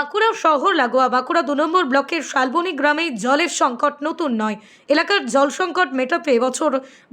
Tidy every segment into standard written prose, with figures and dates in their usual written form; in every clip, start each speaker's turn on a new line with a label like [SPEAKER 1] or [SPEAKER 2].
[SPEAKER 1] বাঁকুড়া শহর লাগোয়া বাঁকুড়া ২ নম্বর ব্লকের শালবনী গ্রামে জলের সংকট নতুন নয়। এলাকার জল সংকট মেটাতে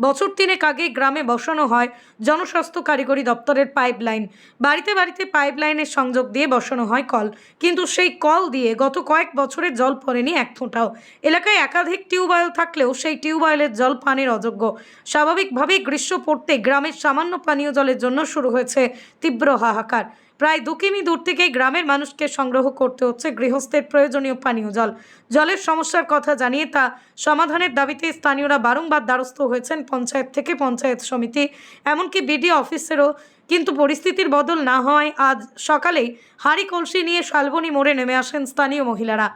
[SPEAKER 1] বছর তিনেক আগে গ্রামে বসানো হয় জনস্বাস্থ্য কারিগরি দপ্তরের পাইপলাইন। বাড়িতে বাড়িতে পাইপলাইনের সংযোগ দিয়ে বসানো হয় কল, কিন্তু সেই কল দিয়ে গত কয়েক বছরে জল পড়েনি এক ফোঁটাও। এলাকায় একাধিক টিউবওয়েল থাকলেও সেই টিউবওয়েলের জল পানের অযোগ্য। স্বাভাবিকভাবেই গ্রীষ্ম পড়তে গ্রামের সামান্য পানীয় জলের জন্য শুরু হয়েছে তীব্র হাহাকার। প্রায় 2 কিমি দূর থেকে গ্রামের মানুষকে সংগ্রহ করতে হচ্ছে গৃহস্থের প্রয়োজনীয় পানীয় জল। জলের সমস্যার কথা জানিয়ে তা সমাধানের দাবিতে স্থানীয়রা বারংবার দ্বারস্থ হয়েছেন পঞ্চায়েত থেকে পঞ্চায়েত সমিতি, এমনকি বিডিও অফিসেরও। কিন্তু পরিস্থিতির বদল না হওয়ায় আজ সকালেই হাঁড়ি কলসি নিয়ে শালবনী মোড়ে নেমে আসেন স্থানীয় মহিলারা।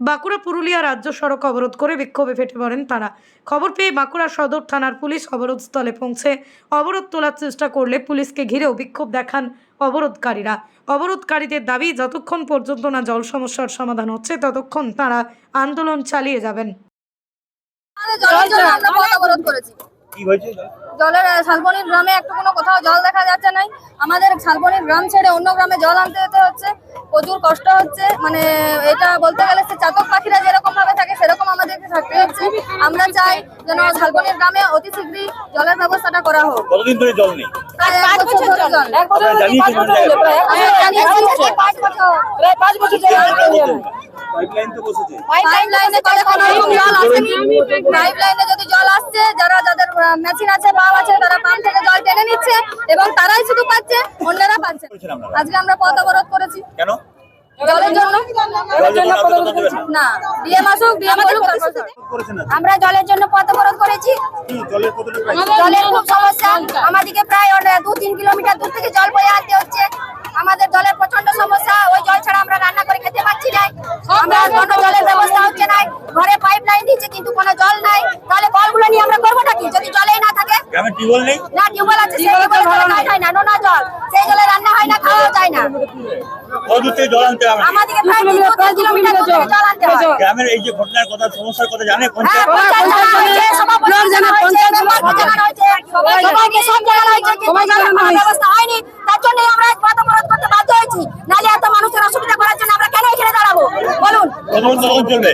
[SPEAKER 1] বাঁকুড়া পুরুলিয়া রাজ্য সড়ক অবরোধ করে বিক্ষোভে ফেটে পড়েন তারা। খবর পেয়ে বাঁকুড়া সদর থানার পুলিশ অবরোধস্থলে পৌঁছে অবরোধ তোলার চেষ্টা করলে পুলিশকে ঘিরেও বিক্ষোভ দেখান অবরোধকারীরা। অবরোধকারীদের দাবি, যতক্ষণ পর্যন্ত না জল সমস্যার সমাধান হচ্ছে ততক্ষণ তারা আন্দোলন চালিয়ে যাবেন।
[SPEAKER 2] জলের শালবনীর গ্রামে একটু কোনো কোথাও জল দেখা যাচ্ছে না। আমাদের শালবনীর গ্রাম ছেড়ে অন্য গ্রামে জল আনতে যেতে হচ্ছে, প্রচুর কষ্ট হচ্ছে। মানে এটা বলতে গেলে চাতক পাখিরা যেরকম ভাবে থাকে সেরকম আমাদেরকে থাকতে হচ্ছে। আমরা চাই যেন শালবনীর গ্রামে অতি শীঘ্রই জলের ব্যবস্থাটা করা হোক।
[SPEAKER 3] কতদিন ধরে জল নেই?
[SPEAKER 2] পাইপলাইনে যদি জল আসছে, যাদের মেশিন আছে পাম্প আছে তারা পাম্প থেকে জল টেনে নিচ্ছে এবং তারাই শুধু পাচ্ছে, অন্যরা পাচ্ছে। আজকে আমরা পথ অবরোধ করেছি। কেন? জলের জন্য। না, ডিএম আসুক, ডিএম বলুক। আমরা জলের জন্য পথ অবরোধ করেছি। জলের খুব সমস্যা আমাদেরকে, প্রায় 2-3 কিলোমিটার দূর থেকে জল বয়ে আনতে হচ্ছে। আমাদের জলের প্রচন্ড সমস্যা, ওই জল ছাড়া আমরা রান্না করে খেতে পারছি না। আমরা কোনো জলের ব্যবস্থা হচ্ছে না। ঘরে পাইপ লাইন দিচ্ছে কিন্তু কোনো জল নাই। তাহলে কলগুলো নিয়ে আমরা করবোটা কি যদি জলেই না থাকে?
[SPEAKER 3] গ্রামে টিউবওয়েল নেই? না,
[SPEAKER 2] টিউবওয়েল আছে, সেই জলে খাই না, নোনা জল, সেই জলে রান্না হয় না, খাওয়া যায় না।
[SPEAKER 3] জল আনতে হবে
[SPEAKER 2] আমাদেরকে প্রায় 3 কিলোমিটার দূর থেকে জল আনতে হয়।
[SPEAKER 3] গ্রামের এই যে ঘটনার কথা, সমস্যার কথা জানে
[SPEAKER 2] পঞ্চায়েত? ব্যবস্থা হয়নি, তার জন্য আমরা পথ অবরোধ করতে বাধ্য হয়েছি। নাহলে এত মানুষের অসুবিধা করার জন্য আমরা কেন এখানে দাঁড়াবো বলুন?
[SPEAKER 3] কতক্ষণ চলবে?